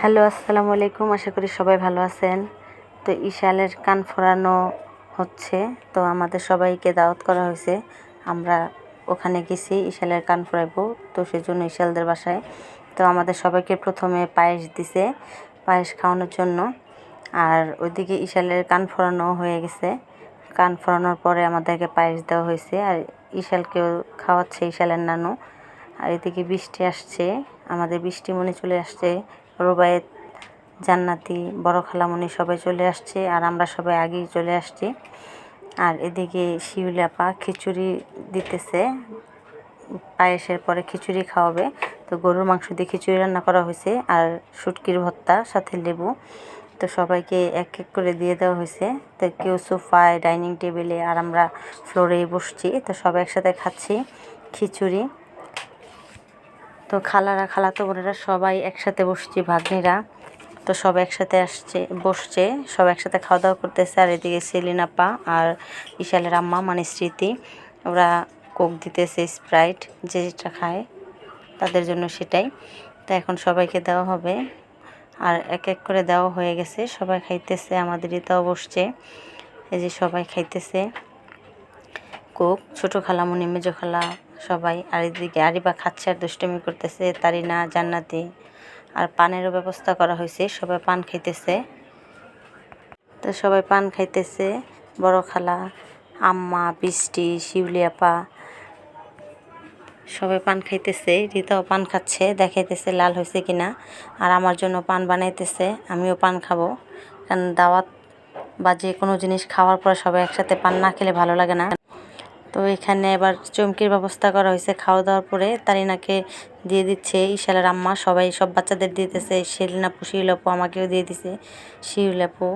Hello, আসসালামু আলাইকুম। আশা করি সবাই ভালো আছেন। তো ইশালের কান ফোড়ানো হচ্ছে, তো আমাদের সবাইকে দাওয়াত করা হয়েছে। আমরা ওখানে গেছি ইশালের কান ফোড়াবো, তো সেজন্য ইশালদের বাসায়। তো আমাদের সবাইকে প্রথমে পায়েস দিছে, পায়েস খাওয়ানোর জন্য। আর ওইদিকে ইশালের কান ফোড়ানো হয়ে গেছে। কান ফোড়ানোর পরে আমাদেরকে পায়েস দেওয়া হয়েছে, আর ইশালকেও খাওয়াচ্ছে ইশালের নানু। আর এদিকে বৃষ্টি আসছে, আমাদের বৃষ্টিমণি চলে আসছে, রুবায়েত, জান্নাতি, বড় খালামণি সবাই চলে আসছে, আর আমরা সবাই আগেই চলে আসছি। আর এদিকে শিউলি আপা খিচুড়ি দিতেছে, পায়েসের পরে খিচুড়ি খাওয়াবে। তো গরুর মাংস দিয়ে খিচুড়ি রান্না করা হয়েছে, আর শুটকির ভর্তা সাথে লেবু। তো সবাইকে এক এক করে দিয়ে দেওয়া হয়েছে। তো কেউ সোফায়, ডাইনিং টেবিলে, আর আমরা ফ্লোরেই বসছি। তো সবাই একসাথে খাচ্ছি খিচুড়ি। তো খালারা, খালাতো বোনেরা সবাই একসাথে বসছি, ভাগ্নিরা। তো সব একসাথে বসছে, সব একসাথে খাওয়া দাওয়া করতেছে। আর এদিকে সেলিন আপা আর ইশালের আম্মা মানে স্মৃতি, ওরা কোক দিতেছে, স্প্রাইট, যে যেটা খায় তাদের জন্য সেটাই। তো এখন সবাইকে দেওয়া হবে, আর এক এক করে দেওয়া হয়ে গেছে, সবাই খাইতেছে। আমাদের ইতাও বসছে, এই যে সবাই খাইতেছে কোক, ছোটো খালামণি, মেজো খালা সবাই। আর এদিকে আরিবা খাচ্ছে আর দুষ্টুমি করতেছে, তারিনা, জান্নাতি। আর পানেরও ব্যবস্থা করা হয়েছে, সবাই পান খাইতেছে। তো সবাই পান খাইতেছে, বড় খালা, আম্মা, বৃষ্টি, শিউলি আপা সবাই পান খাইতেছে। রিতাও পান খাচ্ছে, দেখাইতেছে লাল হয়েছে কিনা। আর আমার জন্য পান বানাইতেছে, আমিও পান খাবো, কারণ দাওয়াত বা যে কোনো জিনিস খাওয়ার পর সবাই একসাথে পান না খেলে ভালো লাগে না। তো এখানে এবার চমকির ব্যবস্থা করা হয়েছে, খাওয়া দাওয়ার পরে তারিনাকে দিয়ে দিচ্ছে ইশালের আম্মা, সব বাচ্চাদের দিতেছে। শিরিন আপু, শিউলি আপু আমাকেও দিয়ে দিছে, শিউলি আপু।